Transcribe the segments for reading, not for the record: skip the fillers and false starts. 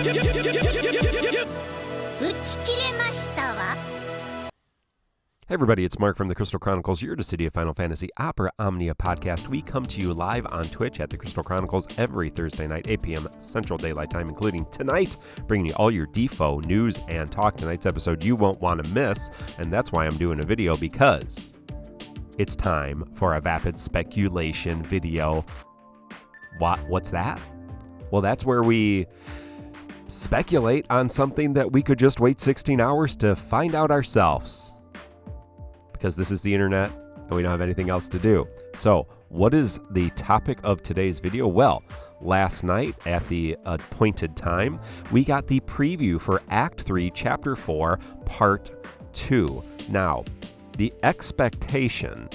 Hey everybody, it's Mark from the Crystal Chronicles, your Dissidia Final Fantasy Opera Omnia podcast. We come to you live on Twitch at the Crystal Chronicles every Thursday night, 8 p.m. Central Daylight Time, including tonight, bringing you all your Dffoo news and talk. Tonight's episode you won't want to miss, and that's why I'm doing a video, because it's time for a vapid speculation video. What's that? Well, that's where we speculate on something that we could just wait 16 hours to find out ourselves. Because this is the internet and we don't have anything else to do. So what is the topic of today's video? Well, last night at the appointed time, we got the preview for Act 3, Chapter 4, Part 2. Now, the expectation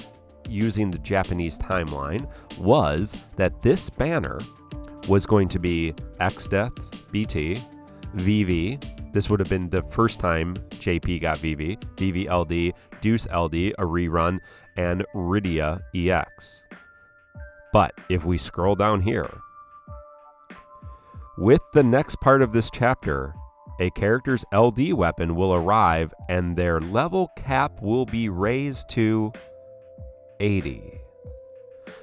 using the Japanese timeline was that this banner was going to be X-Death, BT, VV. This would have been the first time JP got VV, VV LD, Deuce LD, a rerun, and Rydia EX. But if we scroll down here, with the next part of this chapter, a character's LD weapon will arrive and their level cap will be raised to 80.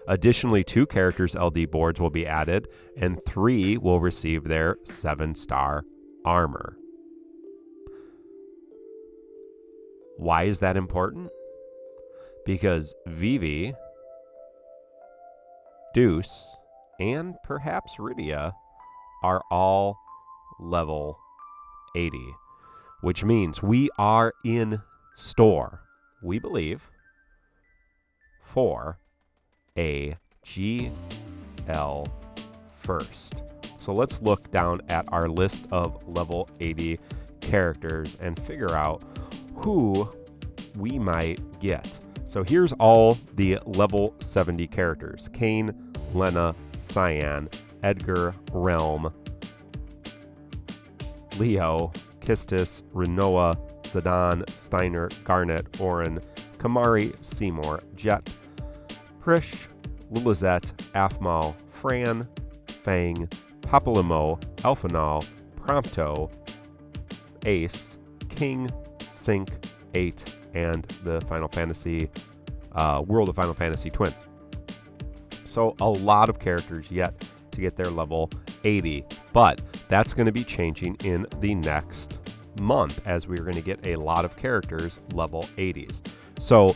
Additionally, 2 characters' LD boards will be added, and 3 will receive their 7-star armor. Why is that important? Because Vivi, Deuce, and perhaps Rydia are all level 80, which means we are in store, we believe, for a GL first. So let's look down at our list of level 80 characters and figure out who we might get. So here's all the level 70 characters: Kane, Lena, Cyan, Edgar, Realm, Leo, Kistis, Rinoa, Zidane, Steiner, Garnet, Orin, Kamari, Seymour, Jet, Prish, Lilizette, Afmal, Fran, Fang, Papalimo, Elfinal, Prompto, Ace, King, Sync, 8, and the Final Fantasy, World of Final Fantasy Twins. So a lot of characters yet to get their level 80, but that's going to be changing in the next month, as we're going to get a lot of characters level 80s. So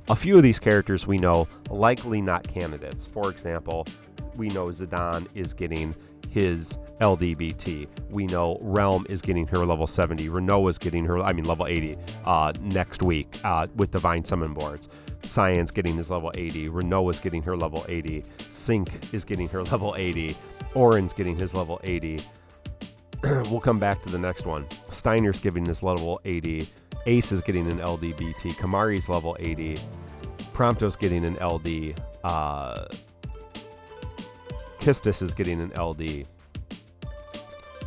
a few of these characters we know likely not candidates. For example, we know Zidane is getting his LDBT. We know Realm is getting her level 70. Rinoa is getting her, level 80 next week with Divine Summon boards. Cyan's getting his level 80. Rinoa's getting her level 80. Sync is getting her level 80. Orin's getting his level 80. We'll come back to the next one. Steiner's getting his level 80. Ace is getting an LDBT. Kamari's level 80. Prompto's getting an LD. Kistis is getting an LD.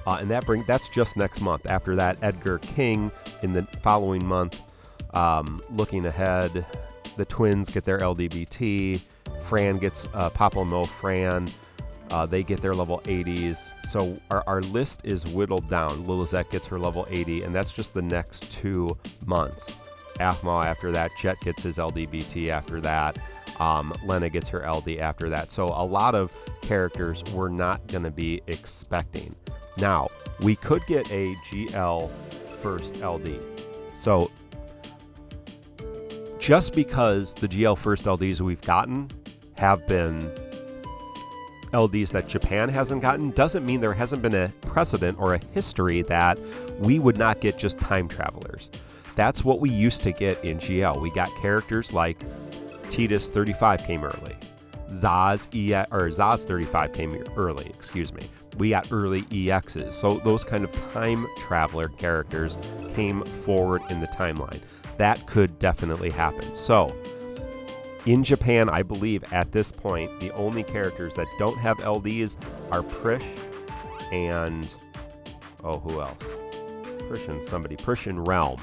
And that's just next month. After that, Edgar, King in the following month. Looking ahead, the twins get their LDBT. Fran gets Papalimo, Fran. They get their level 80s. So our list is whittled down. Lilizette gets her level 80, and that's just the next 2 months. Afmal after that. Jet gets his LDBT after that. Lena gets her LD after that. So a lot of characters we're not going to be expecting. Now, we could get a GL first LD. So just because the GL first LDs we've gotten have been LDs that Japan hasn't gotten, doesn't mean there hasn't been a precedent or a history that we would not get just time travelers. That's what we used to get in GL. We got characters like Tidus 35 came early. Zaz 35 came early, We got early EXs. So those kind of time traveler characters came forward in the timeline. That could definitely happen. So in Japan, I believe at this point, the only characters that don't have LDs are Prish and, who else? Prish and Realm.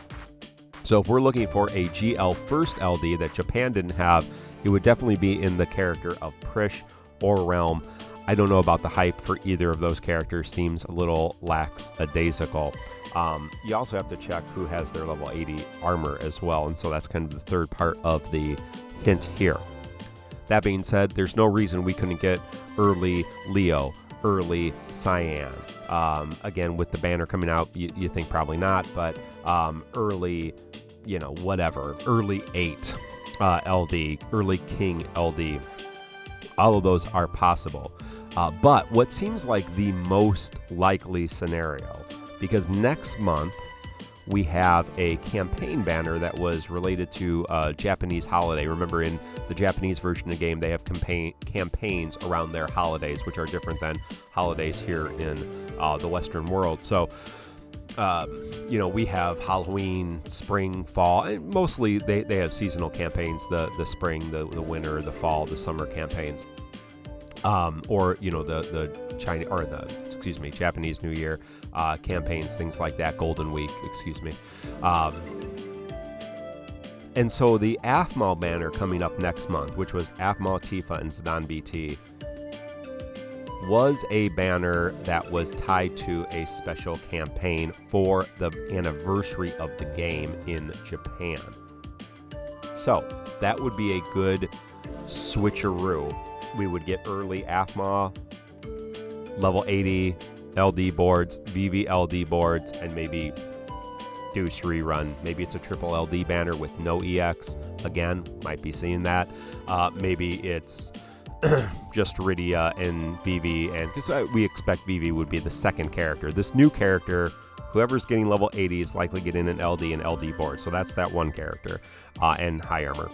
So if we're looking for a GL first LD that Japan didn't have, it would definitely be in the character of Prish or Realm. I don't know about the hype for either of those characters. Seems a little lackadaisical. You also have to check who has their level 80 armor as well, and so that's kind of the third part of the hint here. That being said, there's no reason we couldn't get early Leo, early Cyan. Again, with the banner coming out, you think probably not, but early, whatever, early 8 LD, early King LD. All of those are possible. But what seems like the most likely scenario, because next month we have a campaign banner that was related to a Japanese holiday. Remember, in the Japanese version of the game, they have campaigns around their holidays, which are different than holidays here in the Western world. So, we have Halloween, spring, fall, and mostly they have seasonal campaigns, the spring, the winter, the fall, the summer campaigns. Or the China or the Japanese New Year campaigns, things like that, Golden Week, and so the Aphmau banner coming up next month, which was Aphmau, Tifa, and Zidane BT, was a banner that was tied to a special campaign for the anniversary of the game in Japan. So that would be a good switcheroo. We would get early Aphmau, level 80 LD boards, VV LD boards, and maybe Deuce rerun. Maybe it's a triple LD banner with no EX. Again, might be seeing that. Maybe it's just Rydia and VV, and because we expect VV would be the second character. This new character, whoever's getting level 80 is likely getting an LD and LD board. So that's that one character, and high armor.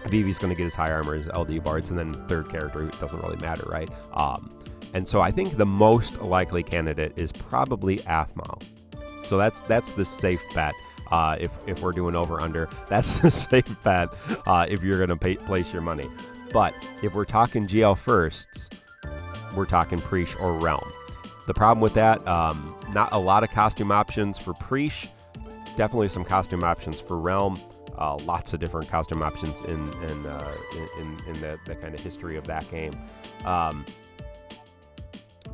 Vivi's going to get his high armor, his LD boards, and then third character, it doesn't really matter, right? And so I think the most likely candidate is probably Aphmau. So that's the safe bet. If we're doing over under, that's the safe bet if you're going to place your money. But if we're talking GL firsts, we're talking Preesh or Realm. The problem with that, not a lot of costume options for Preesh. Definitely some costume options for Realm. Lots of different costume options in the kind of history of that game.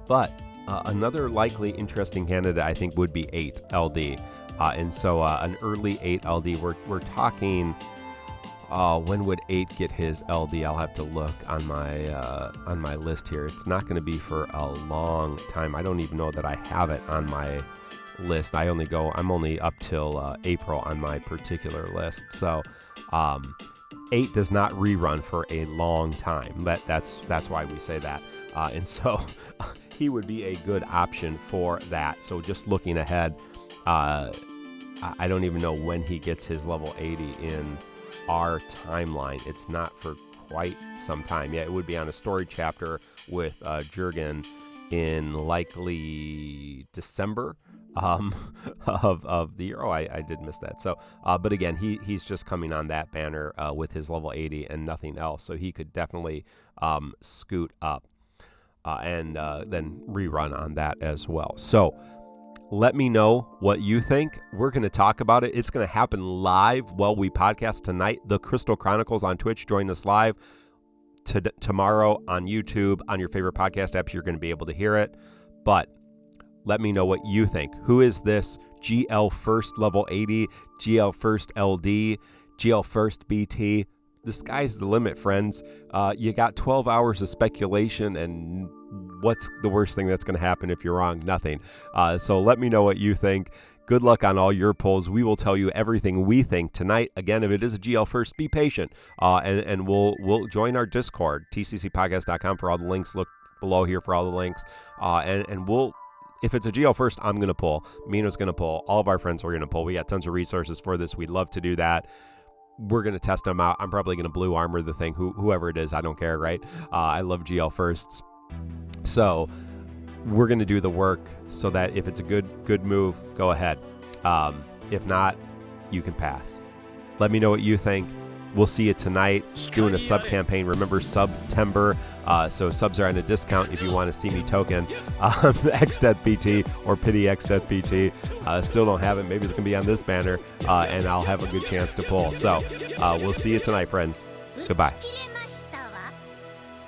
But another likely interesting candidate, I think, would be 8 LD. And so an early 8 LD, we're talking, when would 8 get his LD? I'll have to look on my list here. It's not going to be for a long time. I don't even know that I have it on my list. I'm only up till April on my particular list. So 8 does not rerun for a long time. That's why we say that. And so he would be a good option for that. So just looking ahead, I don't even know when he gets his level 80 in our timeline. It's not for quite some time. Yeah, it would be on a story chapter with Jurgen in likely December of the year. I did miss that. So, but again, he's just coming on that banner with his level 80 and nothing else. So he could definitely scoot up and then rerun on that as well. So let me know what you think. We're going to talk about it. It's going to happen live while we podcast tonight. The Crystal Chronicles on Twitch. Join us live. Tomorrow on YouTube, on your favorite podcast apps, you're going to be able to hear it. But let me know what you think. Who is this GL first level 80, GL first LD, GL first BT? The sky's the limit, friends. You got 12 hours of speculation, and what's the worst thing that's going to happen if you're wrong? Nothing. So let me know what you think. Good luck on all your polls. We will tell you everything we think tonight. Again, if it is a GL first, be patient, and we'll join our Discord, tccpodcast.com for all the links. Look below here for all the links, and we'll. If it's a GL first, I'm going to pull. Mina's going to pull. All of our friends are going to pull. We got tons of resources for this. We'd love to do that. We're going to test them out. I'm probably going to blue armor the thing, whoever it is. I don't care, right? I love GL firsts. So we're going to do the work so that if it's a good move, go ahead. If not, you can pass. Let me know what you think. We'll see you tonight doing a sub campaign. Remember, September. So subs are on a discount if you want to see me token XDeathBT or Pity XDeathBT. Still don't have it. Maybe it's going to be on this banner, and I'll have a good chance to pull. So we'll see you tonight, friends. Goodbye.